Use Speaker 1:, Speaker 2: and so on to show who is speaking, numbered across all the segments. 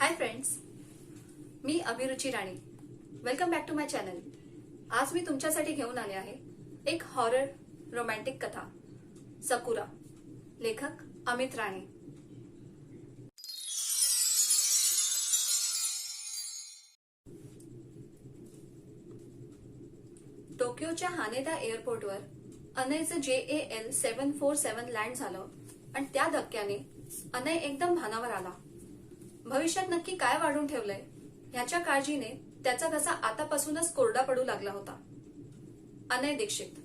Speaker 1: हाय friends, मी Abhiruchi Rani. Welcome back to my channel. आज मी तुमच्यासाठी घेऊन आले आहे एक हॉरर रोमॅन्टिक कथा, सकुरा. लेखक अमित राणे. टोकियोच्या हानेदा एअरपोर्टवर अनयचं JAL 747 लँड झालं आणि त्या धक्क्याने अनय एकदम भानावर आला. भविष्यात नक्की काय वाढून ठेवलंय ह्याच्या काळजीने त्याचा घसा आतापासूनच कोरडा पडू लागला होता. अनय दीक्षित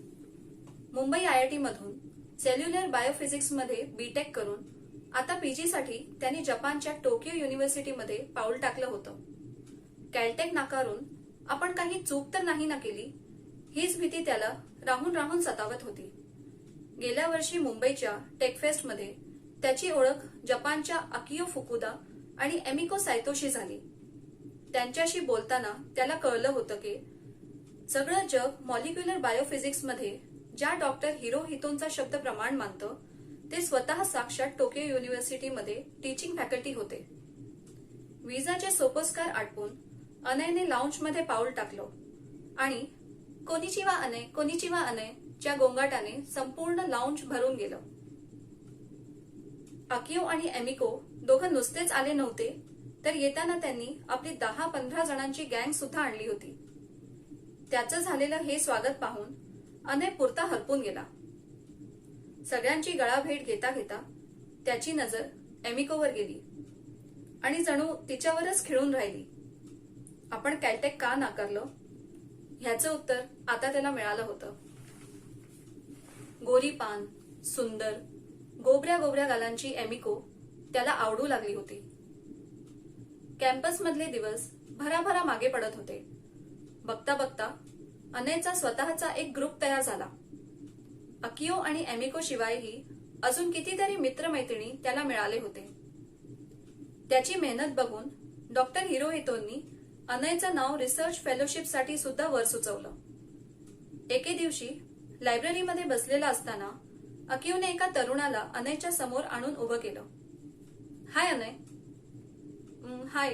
Speaker 1: मुंबई IIT मधून सेल्युलर बायोफिजिक्स मध्ये BTech करून आता PG साठी त्यांनी जपानच्या टोकियो युनिव्हर्सिटीमध्ये पाऊल टाकलं होतं. कॅलटेक नाकारून आपण काही चूक तर नाही ना केली, हीच भीती त्याला राहून राहून सतावत होती. गेल्या वर्षी मुंबईच्या टेकफेस्ट मध्ये त्याची ओळख जपानच्या अकियो फुकुदा आणि एमिको सायतोशी झाली. त्यांच्याशी बोलताना त्याला कळलं होतं की सगळं जग मॉलिक्युलर बायोफिजिक्स मध्ये ज्या डॉक्टर हिरोहितोंचा शब्द प्रमाण मानतं ते स्वतः साक्षात टोकियो युनिव्हर्सिटीमध्ये टीचिंग फॅकल्टी होते. विजाचे सोपस्कार आटपून अनयने लाऊंजमध्ये पाऊल टाकलं आणि कोनिचिवा अनय, कोनिचिवा अनय च्या गोंगाटाने संपूर्ण लाऊंज भरून गेलं. अकियो आणि एमिको दोघं नुसतेच आले नव्हते, तर येताना त्यांनी आपली 10-15 जणांची गँग सुद्धा आणली होती. त्याचं झालेलं हे स्वागत पाहून अनय पुरता हरपून गेला. सगळ्यांची गळाभेट घेता घेता त्याची नजर एमिकोवर गेली आणि जणू तिच्यावरच खिळून राहिली. आपण कॅलटेक का नाकारलं ह्याचं उत्तर आता त्याला मिळालं होतं. गोरी पान, सुंदर, गोबऱ्या गोबऱ्या गालांची एमिको त्याला आवडू लागली होती. कॅम्पस मधले दिवस भराभरा मागे पडत होते. बघता बघता अनयचा स्वतःचा एक ग्रुप तयार झाला. अकियो आणि एमिको शिवायही अजून कितीतरी मित्रमैत्रिणी त्याला मिळाले होते. त्याची मेहनत बघून डॉक्टर हिरोहितोंनी अनयचं नाव रिसर्च फेलोशिपसाठी सुद्धा वर सुचवलं. एके दिवशी लायब्ररीमध्ये बसलेला असताना अकियोने एका तरुणाला अनयच्या समोर आणून उभं केलं. Hi Anay. Hi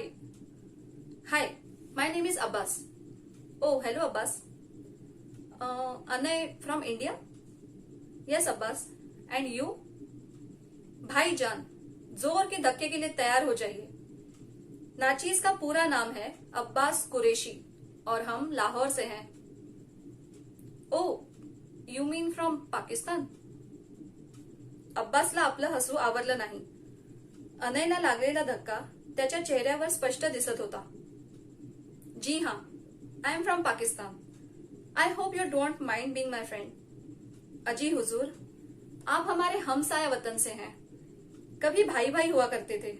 Speaker 1: hi my name is Abbas. Oh hello Abbas. Anay from India. Yes Abbas. And you? भाईजान, जोर के धक्के के लिए तैयार हो जाइए. नाचीज का पूरा नाम है अब्बास कुरैशी और हम लाहौर से हैं. ओ यू मीन फ्रॉम पाकिस्तान? अब्बासला आपलं हसू आवरलं नाही. अनयला लागलेला धक्का त्याच्या चेहऱ्यावर स्पष्ट दिसत होता. जी हां, I am from Pakistan. I hope you don't mind being my friend. अजी हुजूर, आप हमारे हमसाया वतन से हैं. कभी भाई भाई हुआ करते थे,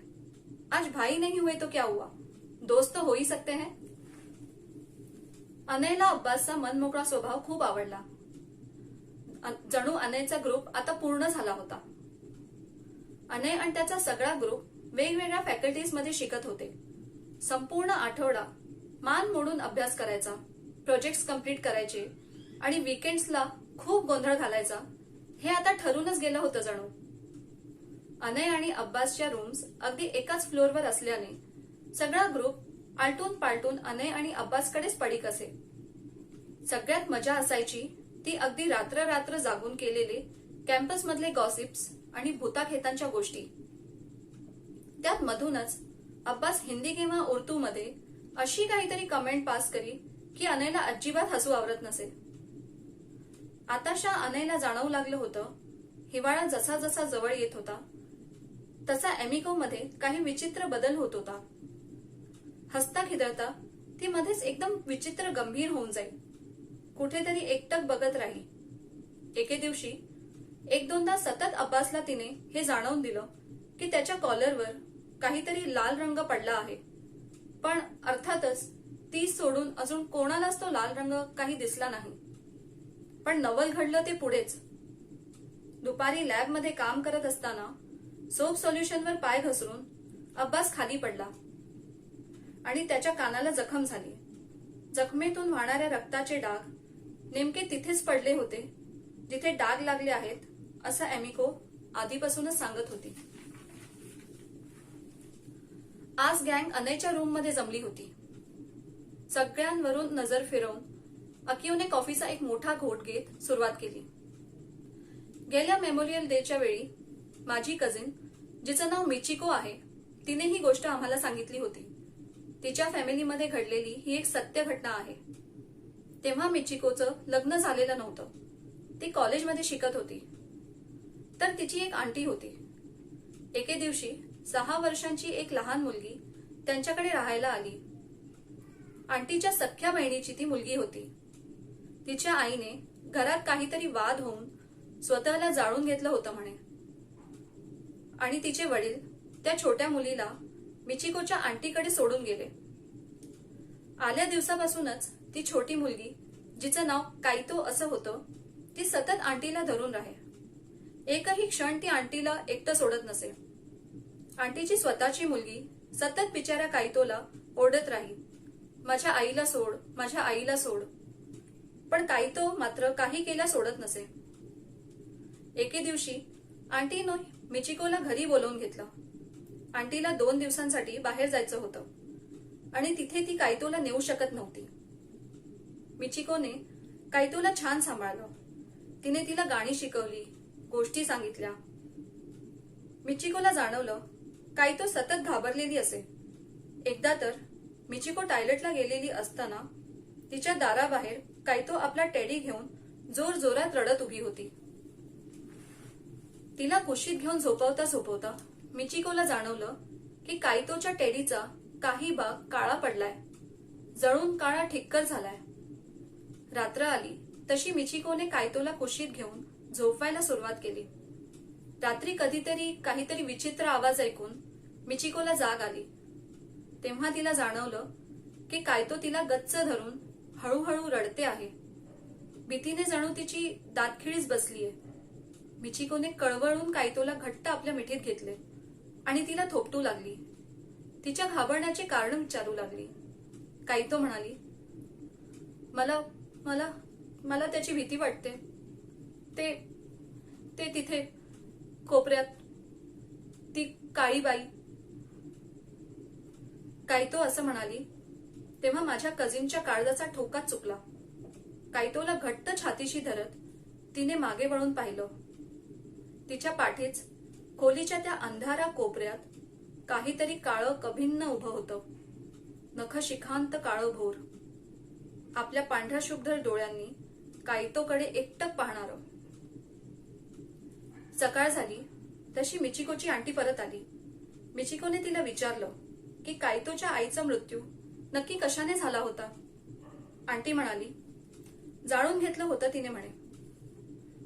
Speaker 1: आज भाई नहीं हुए तो क्या हुआ, दोस्त तो हो ही सकते हैं. अनयला अब्बासचा मनमोकळा स्वभाव खूप आवडला. जणू अनयचा ग्रुप आता पूर्ण झाला होता. अनय आणि त्याचा सगळा ग्रुप वेगवेगळ्या फॅकल्टीज मध्ये शिकत होते. संपूर्ण आठवडा मान मोडून अभ्यास करायचा, प्रोजेक्ट्स कंप्लीट करायचे आणि वीकेंड्सला खूप गोंधळ घालायचा हे आता ठरूनच गेलं होतं जणू. अनय आणि अब्बासच्या रूम्स अगदी एकाच फ्लोअरवर असल्याने सगळा ग्रुप आलटून पालटून अनय आणि अब्बासकडेच पडीक असे. सगळ्यात मजा असायची ती अगदी रात्र रात्र जागून केलेले कॅम्पस मधले गॉसिप्स आणि भूताखेतांच्या गोष्टी. त्यात मधूनच अब्बास हिंदी किंवा उर्दू मध्ये अशी काहीतरी कमेंट पास करी की अनयला अजिबात हसू आवरत नसे. आताशा अनयला जाणवू लागलं होतं हिवाळा जसा जसा जवळ येत होता तसा एमिको मध्ये काही विचित्र बदल होत होता. हसता खिदळता ती मध्येच एकदम विचित्र गंभीर होऊन जाईल. कुठेतरी एकटक बघत राहील. एके दिवशी एक दोनदा सतत अब्बासला तिने हे जाणवून दिलं की त्याच्या कॉलरवर काहीतरी लाल रंग पडला आहे. पण अर्थातच ती सोडून अजून कोणालाच तो लाल रंग काही दिसला नाही. पण नवल घडलं ते पुढेच. दुपारी लॅबमध्ये काम करत असताना सोप सोल्युशनवर पाय घसरून अब्बास खाली पडला आणि त्याच्या कानाला जखम झाली. जखमेतून वाहणाऱ्या रक्ताचे डाग नेमके तिथेच पडले होते जिथे डाग लागले आहेत असं एमिको आधीपासूनच सांगत होती. आज गँग अनयच्या रूम मध्ये जमली होती. सगळ्यांवरून नजर फिरवून अकिओने कॉफीचा एक मोठा घोट घेत सुरुवात केली. गेल्या मेमोरियल डेच्या वेळी माझी कझिन, जिचं नाव मिचिको आहे, तिने ही गोष्ट आम्हाला सांगितली होती. तिच्या फॅमिलीमध्ये घडलेली ही एक सत्य घटना आहे. तेव्हा मिचिकोचं लग्न झालेलं नव्हतं. ती कॉलेजमध्ये शिकत होती. तर तिची एक आंटी होती. एके दिवशी 6 वर्षांची एक लहान मुलगी त्यांच्याकडे राहायला आली. आंटीच्या सख्ख्या बहिणीची ती मुलगी होती. तिच्या आईने घरात काहीतरी वाद होऊन स्वतःला जाळून घेतलं होतं म्हणे. आणि तिचे वडील त्या छोट्या मुलीला मिचिकोच्या आंटीकडे सोडून गेले. आल्या दिवसापासूनच ती छोटी मुलगी, जिचं नाव कायतो असं होतं, ती सतत आंटीला धरून राहे. एकही क्षण ती आंटीला एकटं सोडत नसे. आंटीची स्वतःची मुलगी सतत बिचाऱ्या कायतोला ओरडत राही, माझ्या आईला सोड, माझ्या आईला सोड. पण कायतो मात्र काही केल्या सोडत नसे. एके दिवशी आंटीनं मिचिकोला घरी बोलावून घेतलं. आंटीला 2 दिवसांसाठी बाहेर जायचं होतं आणि तिथे ती कायतोला नेऊ शकत नव्हती. मिचिकोने कायतोला छान सांभाळलं. तिने तिला गाणी शिकवली, गोष्टी सांगितल्या. मिचिकोला जाणवलं कायतो सतत घाबरलेली असे. एकदा तर मिचिको टॉयलेटला गेलेली असताना तिच्या दाराबाहेर कायतो आपला टेडी घेऊन जोर जोरात रडत उभी होती. तिला कुशीत घेऊन झोपवता झोपवता मिचिकोला जाणवलं की कायतोच्या टेडीचा काही भाग काळा पडलाय, जळून काळा ठिक्कर झालाय. रात्र आली तशी मिचिकोने कायतोला कुशीत घेऊन झोपवायला सुरुवात केली. रात्री कधीतरी काहीतरी विचित्र आवाज ऐकून मिचिकोला जाग आली. तेव्हा तिला जाणवलं की कायतो तिला गच्च धरून हळूहळू रडते आहे. भीतीने जणू तिची दातखिळीच बसलीये. मिचिकोने कळवळून कायतोला घट्ट आपल्या मिठीत घेतले आणि तिला थोपटू लागली. तिच्या घाबरण्याचे कारण विचारू लागली. कायतो म्हणाली, मला मला मला त्याची भीती वाटते. ते ते तिथे कोपऱ्यात, ती काळी बाई. कायतो असं म्हणाली तेव्हा माझ्या कझिनच्या काळजाचा ठोकाच चुकला. कायतोला घट्ट छातीशी धरत तिने मागे वळून पाहिलं. तिच्या पाठीच खोलीच्या त्या अंधारा कोपऱ्यात काहीतरी काळं कभिन्न उभं होतं. नखशिखांत काळं भोर, आपल्या पांढऱ्या शुभ्र डोळ्यांनी कायतोकडे एकटक पाहणार. सकाळ झाली तशी मिचिकोची आंटी परत आली. मिचिकोने तिला विचारलं की कायतोच्या आईचा मृत्यू नक्की कशाने झाला होता. आंटी म्हणाली, जाळून घेतलं होतं तिने म्हणे.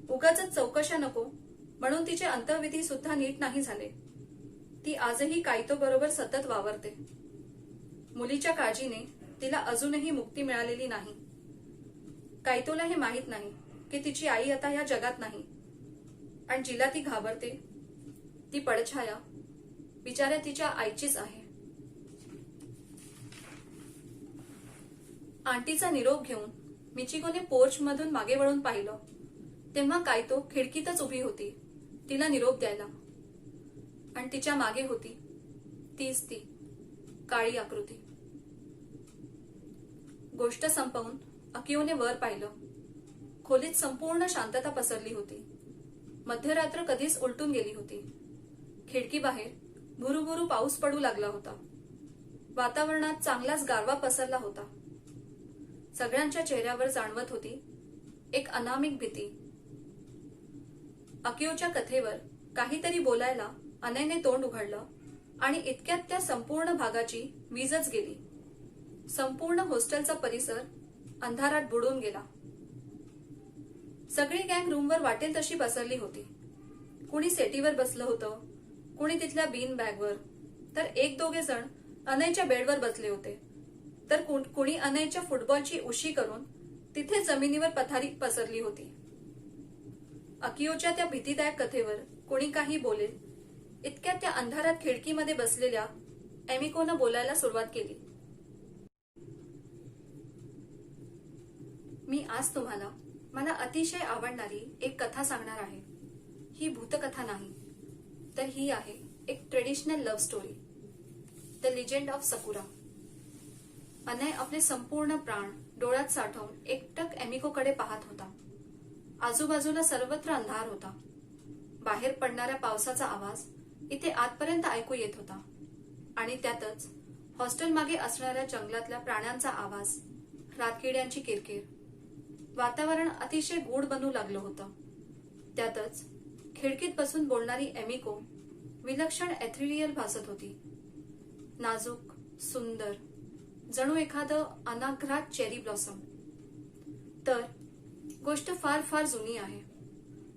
Speaker 1: उगाचच चौकशा नको म्हणून तिचे अंतर्विधी सुद्धा नीट नाही झाले. ती आजही कायतो बरोबर सतत वावरते. मुलीच्या काळजीने तिला अजूनही मुक्ती मिळालेली नाही. कायतोला हे माहीत नाही की तिची आई आता या जगात नाही आणि जिला ती घाबरते ती पडछाया बिचाऱ्या तिच्या आईचीच आहे. आंटीचा निरोप घेऊन मिचिकोने पोर्च मधून मागे वळून पाहिलं तेव्हा कायतो खिडकीतच उभी होती तिला निरोप द्यायला. आणि तिच्या मागे होती तीच ती काळी आकृती. गोष्ट संपवून अकिओने वर पाहिलं. खोलीत संपूर्ण शांतता पसरली होती. मध्यरात्र कधीच उलटून गेली होती. खिडकीबाहेर भुरूभुरू पाऊस पडू लागला होता. वातावरणात चांगलाच गारवा पसरला होता. सगळ्यांच्या चेहऱ्यावर जाणवत होती एक अनामिक भीती. अकिओच्या कथेवर काहीतरी बोलायला अनयने तोंड उघडलं आणि इतक्यात त्या संपूर्ण भागाची वीजच गेली. संपूर्ण हॉस्टेलचा परिसर अंधारात बुडून गेला. सगळी गँग रूमवर वाटेल तशी पसरली होती. कुणी सेटीवर बसलं होतं, कुणी तिथल्या बीन बॅगवर, तर 1-2 जण अनयच्या बेडवर बसले होते, तर कुणी अनयच्या फुटबॉलची उशी करून तिथे जमिनीवर पथारी पसरली होती. अकिओच्या त्या भीतीदायक कथेवर कुणी काही बोलेल इतक्यात त्या अंधारात खिडकीमध्ये बसलेल्या एमिकोनं बोलायला सुरुवात केली. मी आज तुम्हाला मला अतिशय आवडणारी एक कथा सांगणार आहे. ही भूतकथा नाही, तर ही आहे एक traditional love story. The legend of sakura. Anay आपले संपूर्ण प्राण डोळ्यात साठवून एकटक एमिकोकडे पाहत होता. आजूबाजूला सर्वत्र अंधार होता. बाहेर पडणाऱ्या पावसाचा आवाज इथे आतपर्यंत ऐकू येत होता आणि त्यातच हॉस्टेल मागे असणाऱ्या जंगलातल्या प्राण्यांचा आवाज, रातकिड्यांची किरकिर. वातावरण अतिशय गूढ बनू लागलं होतं. त्यातच खिडकीत बसून बोलणारी एमिको विलक्षण एथेरियल भासत होती. नाजूक, सुंदर, जणू एखादं अनाघ्रात चेरी ब्लॉसम. तर गोष्ट फार फार जुनी आहे,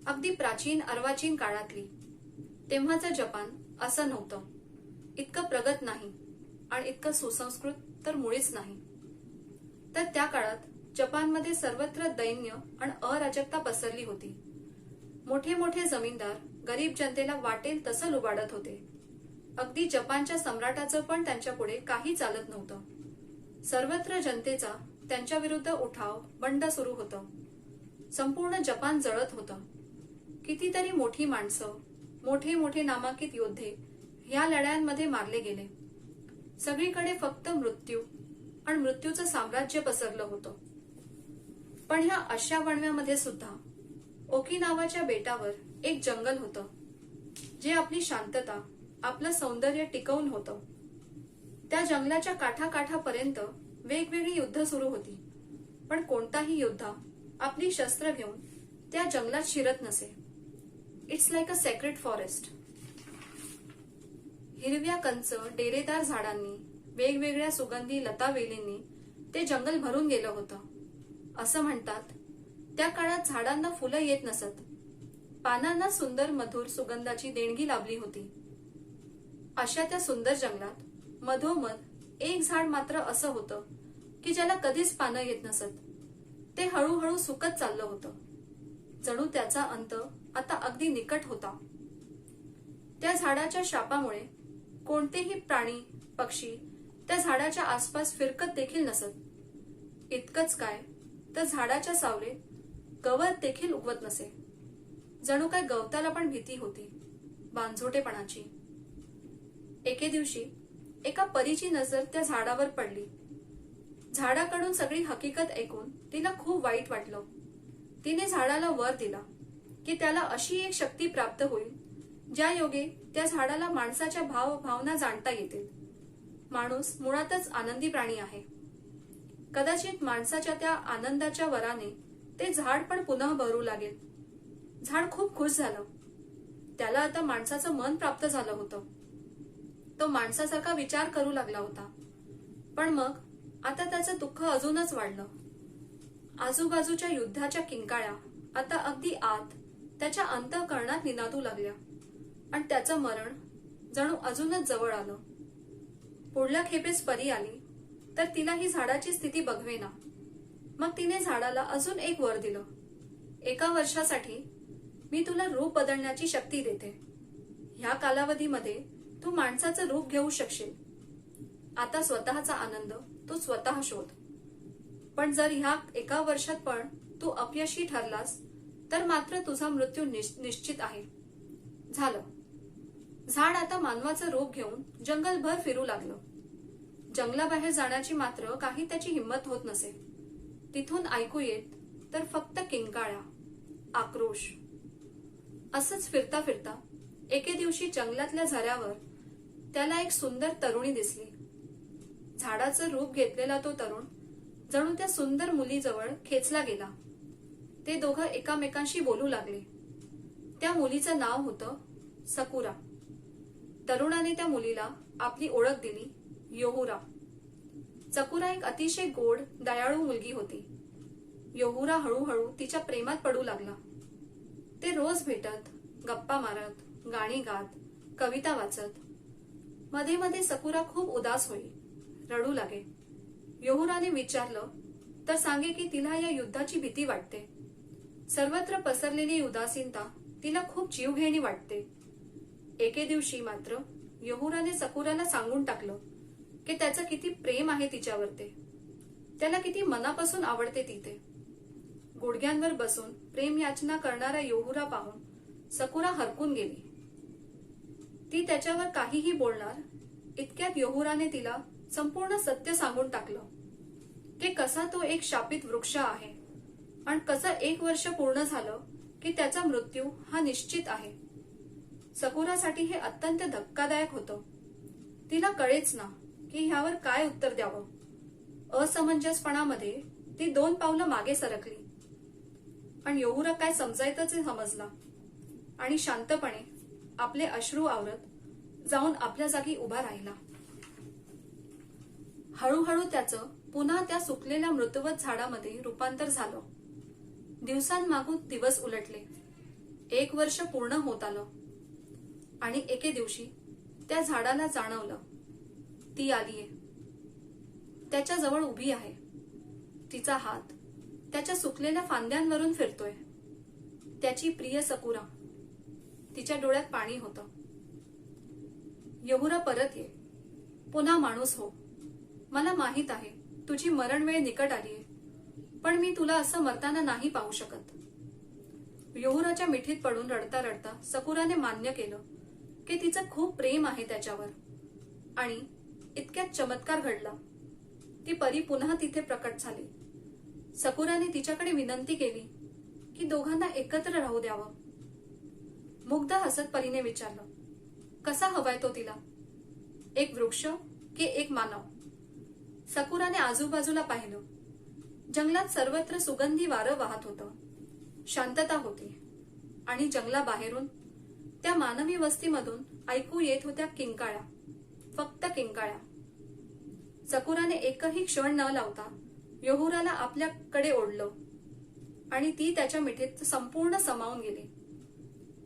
Speaker 1: अगदी प्राचीन अर्वाचीन काळातली. तेव्हाचं जपान असं नव्हतं. इतकं प्रगत नाही आणि इतकं सुसंस्कृत तर मुळीच नाही. तर त्या काळात जपानमध्ये सर्वत्र दैन्य आणि अराजकता पसरली होती. मोठे मोठे जमीनदार गरीब जनतेला वाटेल तसं लुबाडत होते. अगदी जपानच्या सम्राटाचं पण त्यांच्या पुढे काही चालत नव्हतं. सर्वत्र जनतेचा त्यांच्या विरुद्ध उठाव, बंड सुरू होतं. संपूर्ण जपान जळत होतं. कितीतरी मोठी माणसं, मोठे मोठे नामांकित योद्धे ह्या लढ्यांमध्ये मारले गेले. सगळीकडे फक्त मृत्यू आणि मृत्यूचं साम्राज्य पसरलं होतं. पण ह्या अशा वणव्यामध्ये सुद्धा ओकिनावाच्या बेटावर एक जंगल होतं, जे आपली शांतता, आपलं सौंदर्य टिकवून होतं. त्या जंगलाच्या काठाकाठापर्यंत वेगवेगळी युद्ध सुरू होती. पण कोणताही योद्धा आपली शस्त्र घेऊन त्या जंगलात शिरत नसे. It's like a secret forest. हिरव्या कंच डेरेदार झाडांनी, वेगवेगळ्या सुगंधी लतावेलींनी ते जंगल भरून गेलं होतं. असं म्हणतात, त्या काळात झाडांना फुलं येत नसत. पानांना सुंदर मधुर सुगंधाची देणगी लाभली होती. अशा त्या सुंदर जंगलात मधोमध एक झाड मात्र असं होतं की ज्याला कधीच पानं येत नसत. ते हळूहळू सुकत चाललं होतं. जणू त्याचा अंत आता अगदी निकट होता. त्या झाडाच्या शापामुळे कोणतेही प्राणी, पक्षी त्या झाडाच्या आसपास फिरकत देखील नसत. इतकंच काय, तर झाडाच्या सावलीत गवत देखील उगवत नसे. जणू काय गवताला पण भीती होती, बांझोटेपणाची. एके दिवशी एका परीची नजर त्या झाडावर पडली. झाडाकडून सगळी हकीकत ऐकून तिला खूप वाईट वाटलं. तिने झाडाला वर दिला की त्याला अशी एक शक्ती प्राप्त होईल ज्या योगे त्या झाडाला माणसाच्या भावना जाणता येतील. माणूस मुळातच आनंदी प्राणी आहे. कदाचित माणसाच्या त्या आनंदाच्या वराने ते झाड पण पुन्हा बहरू लागेल. झाड खूप खुश झालं. त्याला आता माणसाचं मन प्राप्त झालं होतं. तो माणसासारखा विचार करू लागला होता. पण मग आता त्याचं दुःख अजूनच वाढलं. आजूबाजूच्या युद्धाच्या किंकाळ्या आता अगदी आत त्याच्या अंतःकरणात निनादू लागल्या आणि त्याचं मरण जणू अजूनच जवळ आलं. पुढल्या खेपेस परी आली तर तिला ही झाडाची स्थिती बघवेना. मग तिने झाडाला अजून एक वर दिलं. 1 वर्षासाठी मी तुला रूप बदलण्याची शक्ती देते. ह्या कालावधीमध्ये तू माणसाचं रूप घेऊ शकशील. आता स्वतःचा आनंद तू स्वतः शोध. पण जर ह्या 1 वर्षात पण तू अपयशी ठरलास तर मात्र तुझा मृत्यू निश्चित आहे. झालं. झाड आता मानवाचं रूप घेऊन जंगलभर फिरू लागलं. जंगलाबाहेर जाण्याची मात्र काही त्याची हिंमत होत नसे. तिथून ऐकू येत तर फक्त किंकाळ्या, आक्रोश. असंच फिरता फिरता एके दिवशी जंगलातल्या झऱ्यावर त्याला एक सुंदर तरुणी दिसली. झाडाचं रूप घेतलेला तो तरुण जणू त्या सुंदर मुलीजवळ खेचला गेला. ते दोघं एकामेकांशी बोलू लागले. त्या मुलीचं नाव होतं सकुरा. तरुणाने त्या मुलीला आपली ओळख दिली, योहुरा. सकुरा एक अतिशय गोड, दयाळू मुलगी होती. योहुरा हळूहळू तिच्या प्रेमात पडू लागला. ते रोज भेटत, गप्पा मारत, गाणी गात, कविता वाचत. मध्ये मध्ये सकुरा खूप उदास होई, रडू लागे. योहुराने विचारलं तर सांगे की तिला या युद्धाची भीती वाटते. सर्वत्र पसरलेली उदासीनता तिला खूप जीवघेणी वाटते. एके दिवशी मात्र योहुराने सकुराला सांगून टाकलं की त्याचं किती प्रेम आहे तिच्यावर. त्याला किती मनापासून आवडते ती. गुडघ्यांवर बसून प्रेम याचना करणारा योहुरा पाहून सकुरा हरकून गेली. ती त्याच्यावर काहीही बोलणार इतक्यात यहुराने तिला संपूर्ण सत्य सांगून टाकलं की कसा तो एक शापित वृक्ष आहे आणि कसं 1 वर्ष पूर्ण झालं की त्याचा मृत्यू हा निश्चित आहे. सकुरासाठी हे अत्यंत धक्कादायक होतं. तिला कळेच ना की ह्यावर काय उत्तर द्यावं. असमंजसपणामध्ये ती 2 पावलं मागे सरकली. पण यहुरा काय समजायचंच समजला आणि शांतपणे आपले अश्रू आवरत जाऊन आपल्या जागी उभा राहिला. हळूहळू त्याचं पुन्हा त्या सुकलेल्या मृतवत झाडामध्ये रूपांतर झालं. दिवसांमागून दिवस उलटले. 1 वर्ष पूर्ण होत आलं आणि एके दिवशी त्या झाडाला जाणवलं ती आलीये. त्याच्या जवळ उभी आहे. तिचा हात त्याच्या सुकलेल्या फांद्यांवरून फिरतोय. त्याची प्रिय सकुरा. तिच्या डोळ्यात पाणी होतं. यहुरा परत ये. पुन्हा माणूस हो. मला माहित आहे तुझी मरण वेळ निकट आलीये, पण मी तुला असं मरताना नाही पाहू शकत. यहुराच्या मिठीत पडून रडता रडता सकुराने मान्य केलं की तिचं खूप प्रेम आहे त्याच्यावर. आणि इतक्यात चमत्कार घडला. ती परी पुन्हा तिथे प्रकट झाली. सकुराने तिच्याकडे विनंती केली की दोघांना एकत्र राहू द्यावं. मुग्ध हसत परीने विचारलं, कसा हवाय तो तिला? एक वृक्ष की एक मानव? सकुराने आजूबाजूला पाहिलं. जंगलात सर्वत्र सुगंधी वारं वाहत होतं. शांतता होती आणि जंगलाबाहेरून त्या मानवी वस्तीमधून ऐकू येत होत्या किंकाळ्या. फक्त किंकाळ्या. सकुराने एकही क्षण न लावता यहुराला आपल्याकडे ओढलं आणि ती त्याच्या मिठीत संपूर्ण समावून गेली.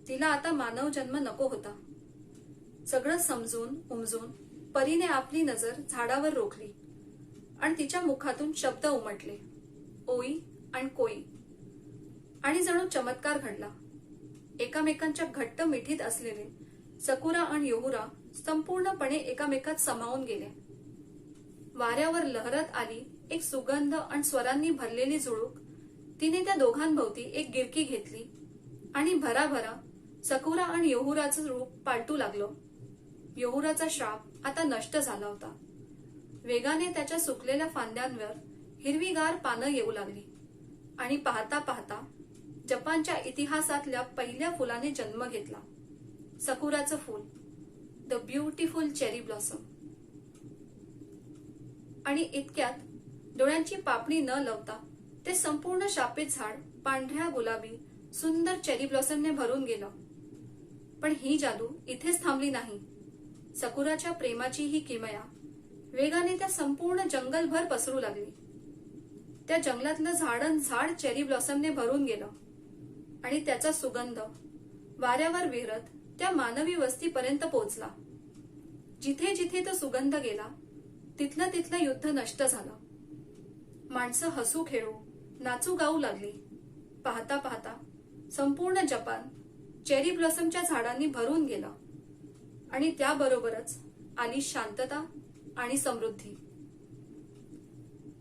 Speaker 1: तिला आता मानव जन्म नको होता. सगळं समजून उमजून परीने आपली नजर झाडावर रोखली आणि तिच्या मुखातून शब्द उमटले, ओई आणि कोई. आणि जणू चमत्कार घडला. एकामेकांच्या घट्ट मिठीत असलेले सकुरा आणि यहुरा संपूर्णपणे एकामेकात समावून गेले. वाऱ्यावर लहरत आली एक सुगंध आणि स्वरांनी भरलेली झुळूक. तिने त्या दोघांभोवती एक गिरकी घेतली आणि भराभरा सकुरा आणि यहुराचं रूप पालटू लागलं. यहुराचा श्राप आता नष्ट झाला होता. वेगाने त्याच्या सुकलेल्या फांद्यांवर हिरवीगार पानं येऊ लागली आणि पाहता पाहता जपानच्या इतिहासातल्या पहिल्या फुलाने जन्म घेतला. सकुराचं फूल, द ब्युटिफुल चेरी ब्लॉसम. आणि इतक्यात डोळ्यांची पापणी न लावता ते संपूर्ण शापित झाड पांढऱ्या गुलाबी सुंदर चेरी ब्लॉसमने भरून गेलं. पण ही जादू इथेच थांबली नाही. सकुराच्या प्रेमाची ही किमया वेगाने त्या संपूर्ण जंगलभर पसरू लागली. त्या जंगलातलं झाड चेरी ब्लॉसमने भरून गेलं आणि त्याचा सुगंध वाऱ्यावर विहरत त्या मानवी वस्तीपर्यंत पोहोचला. जिथे जिथे तो सुगंध गेला तिथलं तिथलं युद्ध नष्ट झालं. माणसं हसू खेळू नाचू गाऊ लागली. पाहता पाहता संपूर्ण जपान चेरी ब्लॉसमच्या झाडांनी भरून गेलं आणि त्याबरोबरच आली शांतता आणि समृद्धी.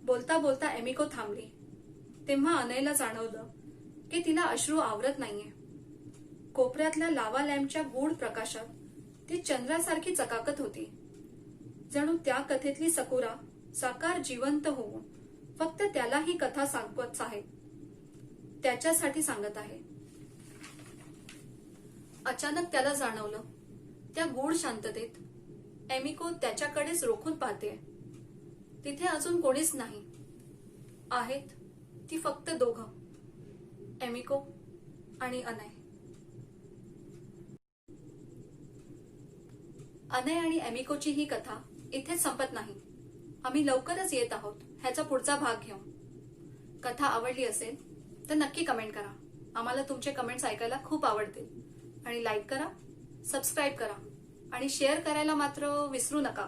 Speaker 1: बोलता बोलता एमिको थांबली. तेव्हा अनयला जाणवलं की तिला अश्रू आवरत नाहीये. कोपऱ्यातल्या लावा लॅम्पच्या गूढ प्रकाशात ती चंद्रासारखी चकाकत होती. जणू त्या कथेतली सकुरा साकार जिवंत होऊन फक्त त्याला ही कथा सांगत आहे, त्याच्यासाठी सांगत आहे. अचानक त्याला जाणवलं त्या गूढ शांततेत एमिको त्याच्याकडेच रोखून पाहते. तिथे अजून कोणीच नाही. आहेत ती फक्त दोघं, एमिको आणि अनय. अनय आणि एमिकोची ही कथा इथेच संपत नाही. आम्ही लवकरच येत आहोत ह्याचा पुढचा भाग घेऊन. कथा आवडली असेल तर नक्की कमेंट करा. आम्हाला तुमचे कमेंट्स ऐकायला खूप आवडतील. आणि लाईक करा, सबस्क्राईब करा आणि शेअर करायला मात्र विसरू नका.